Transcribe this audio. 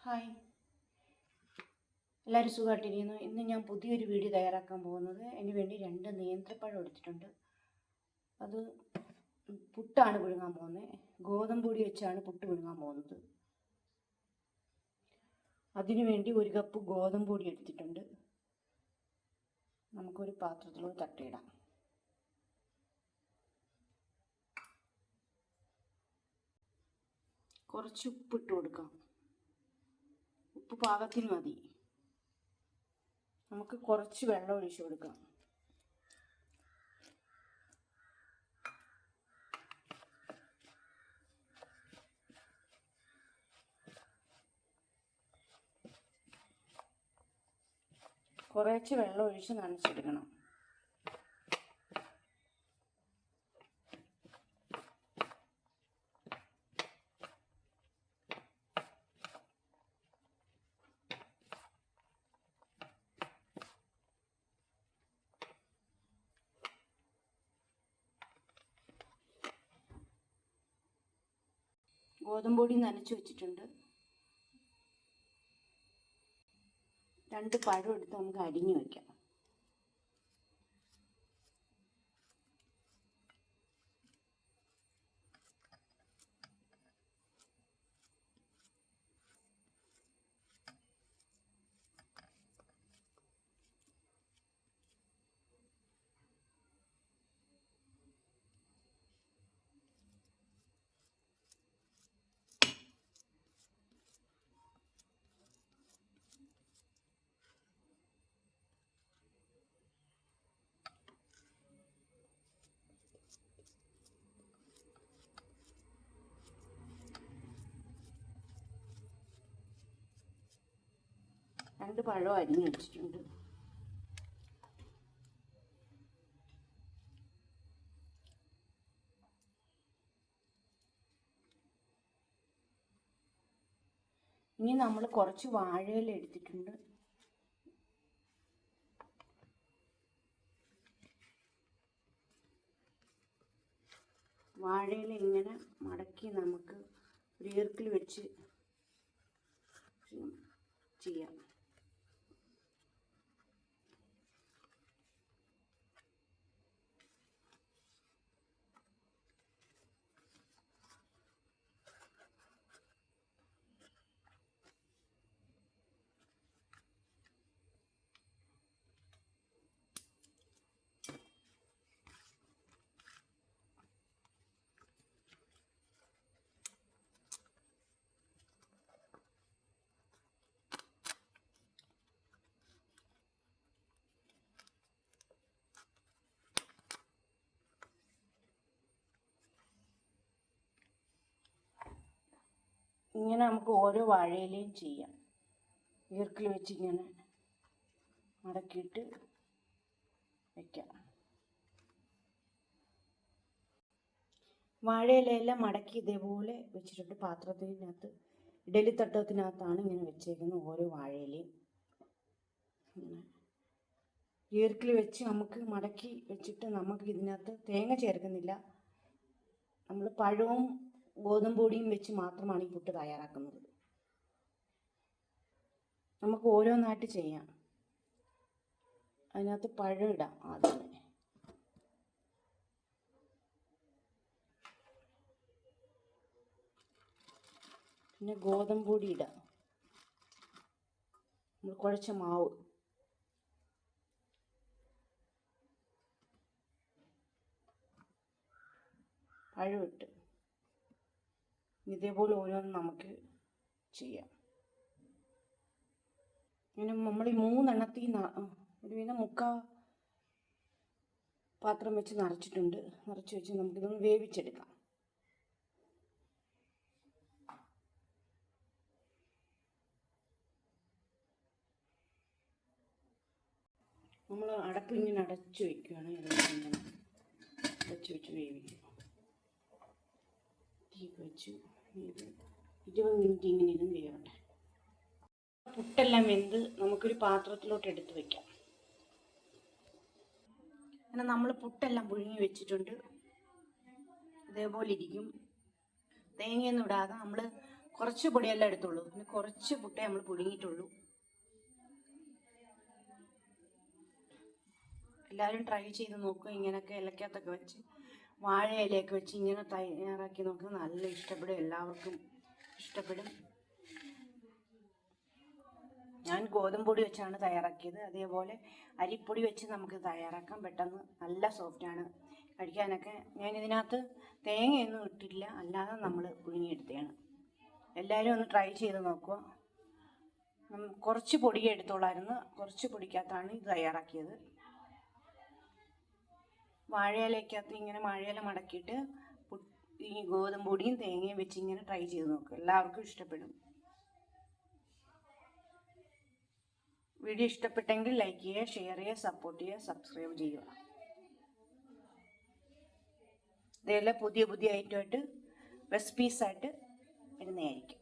Hi, എല്ലാവരും സുഖമായിട്ടിരിക്കുന്നു. ഇന്ന് ഞാൻ പുതിയൊരു വീഡിയോ തയ്യാറാക്കാൻ പോകുന്നത്. അതിന് വേണ്ടി 2 നേന്ത്രപ്പഴം എടുത്തിട്ടുണ്ട്. അത് പുട്ടാണ് പുഴുങ്ങാൻ പോകുന്നത്. ഗോതമ്പ് പൊടി വെച്ചാണ് പുട്ട് പുഴുങ്ങാൻ പോകുന്നത്. അതിനു വേണ്ടി 1 കപ്പ് ഗോതമ്പ് പൊടി എടുത്തിട്ടുണ്ട്. നമുക്കൊരു പാത്രത്തിലോട്ട് തട്ടിയിടാം. കുറച്ച് ഉപ്പിട്ട് കൊടുക്കാം. ഉപ്പ് പാകത്തിന് മതി. നമുക്ക് കുറച്ച് വെള്ളം ഒഴിച്ചു കൊടുക്കാം. കുറച്ച് വെള്ളം ഒഴിച്ച് നനച്ചെടുക്കണം. ഗോതമ്പ് പൊടി നനച്ച് വെച്ചിട്ടുണ്ട്. 2 പഴം എടുത്ത് നമുക്ക് അരിഞ്ഞു വയ്ക്കാം. രണ്ട് പഴം അരിഞ്ഞു വെച്ചിട്ടുണ്ട്. ഇനി നമ്മൾ കുറച്ച് വാഴയില എടുത്തിട്ടുണ്ട്. വാഴയില ഇങ്ങനെ മടക്കി നമുക്ക് ഒരു ഈർക്കിൽ വെച്ച് ചെയ്യാം. ഇങ്ങനെ നമുക്ക് ഓരോ വാഴയിലയും ചെയ്യാം. ഈർക്കിൽ വെച്ച് ഇങ്ങനെ മടക്കിയിട്ട് വയ്ക്കാം. വാഴയിലയെല്ലാം മടക്കി ഇതേപോലെ വെച്ചിട്ടുണ്ട്. പാത്രത്തിനകത്ത് ഇഡലി തട്ടത്തിനകത്താണ് ഇങ്ങനെ വെച്ചേക്കുന്നത്. ഓരോ വാഴയിലയും ഇങ്ങനെ ഈർക്കിൽ വെച്ച് നമുക്ക് മടക്കി വെച്ചിട്ട് നമുക്ക് ഇതിനകത്ത് തേങ്ങ ചേർക്കുന്നില്ല. നമ്മൾ പഴവും ഗോതമ്പ് പൊടിയും വെച്ച് മാത്രമാണ് ഈ പുട്ട് തയ്യാറാക്കുന്നത്. നമുക്ക് ഓരോന്നായിട്ട് ചെയ്യാം. അതിനകത്ത് പഴം ഇടാം ആദ്യം. പിന്നെ ഗോതമ്പ് പൊടി ഇടാം. നമ്മൾ കുഴച്ച മാവ്, പഴം ഇട്ട് ഇതേപോലെ ഓരോന്നും നമുക്ക് ചെയ്യാം. ഇങ്ങനെ നമ്മൾ ഈ 3 എണ്ണത്തിൽ ഒരു വിധം 3/4 പാത്രം വെച്ച് നിറച്ചിട്ടുണ്ട്. നിറച്ച് വെച്ച് നമുക്കിതൊന്ന് വേവിച്ചെടുക്കാം. നമ്മൾ അടപ്പ് ഇങ്ങനെ അടച്ചു വയ്ക്കുകയാണ്. ഇങ്ങനെ അടച്ചു വെച്ച് വേവിക്കുക. വെച്ചു 20 മിനിറ്റ് ഇങ്ങനെ ഇരുന്ന് വേവട്ടെ. പുട്ടെല്ലാം വെന്ത് നമുക്കൊരു പാത്രത്തിലോട്ട് എടുത്ത് വയ്ക്കാം. അങ്ങനെ നമ്മൾ പുട്ടെല്ലാം പുഴുങ്ങി വെച്ചിട്ടുണ്ട്. ഇതേപോലെ ഇരിക്കും. തേങ്ങയൊന്നും ഇടാതെ നമ്മൾ കുറച്ച് പൊടിയെല്ലാം എടുത്തുള്ളൂ, പിന്നെ കുറച്ച് പുട്ടേ നമ്മൾ പുഴുങ്ങിയിട്ടുള്ളൂ. എല്ലാവരും ട്രൈ ചെയ്ത് നോക്കുക. ഇങ്ങനെയൊക്കെ ഇലക്കകത്തൊക്കെ വെച്ച് വാഴ ഇലയൊക്കെ വെച്ച് ഇങ്ങനെ തയ്യാറാക്കി നോക്കുക. നല്ല ഇഷ്ടപ്പെടും, എല്ലാവർക്കും ഇഷ്ടപ്പെടും. ഞാൻ ഗോതമ്പ് പൊടി വെച്ചാണ് തയ്യാറാക്കിയത്. അതേപോലെ അരിപ്പൊടി വെച്ച് നമുക്ക് തയ്യാറാക്കാം. പെട്ടെന്ന് നല്ല സോഫ്റ്റാണ് കഴിക്കാനൊക്കെ. ഞാൻ ഇതിനകത്ത് തേങ്ങയൊന്നും ഇട്ടില്ല, അല്ലാതെ നമ്മൾ പുഴുങ്ങിയെടുത്തതാണ്. എല്ലാവരും ഒന്ന് ട്രൈ ചെയ്ത് നോക്കുക. കുറച്ച് പൊടി എടുത്തോളായിരുന്നു, കുറച്ച് പൊടിക്കകത്താണ് ഇത് തയ്യാറാക്കിയത്. വാഴയിലക്കകത്ത് ഇങ്ങനെ വാഴയില മടക്കിയിട്ട് ഈ ഗോതമ്പ് പൊടിയും തേങ്ങയും വെച്ച് ഇങ്ങനെ ട്രൈ ചെയ്ത് നോക്കുക. എല്ലാവർക്കും ഇഷ്ടപ്പെടും. വീഡിയോ ഇഷ്ടപ്പെട്ടെങ്കിൽ ലൈക്ക് ചെയ്യുക, ഷെയർ ചെയ്യുക, സപ്പോർട്ട് ചെയ്യുക, സബ്സ്ക്രൈബ് ചെയ്യുക. ഇതെല്ലാം പുതിയ ഐറ്റമായിട്ട് റെസിപ്പീസായിട്ട് ഇടുന്നതായിരിക്കും.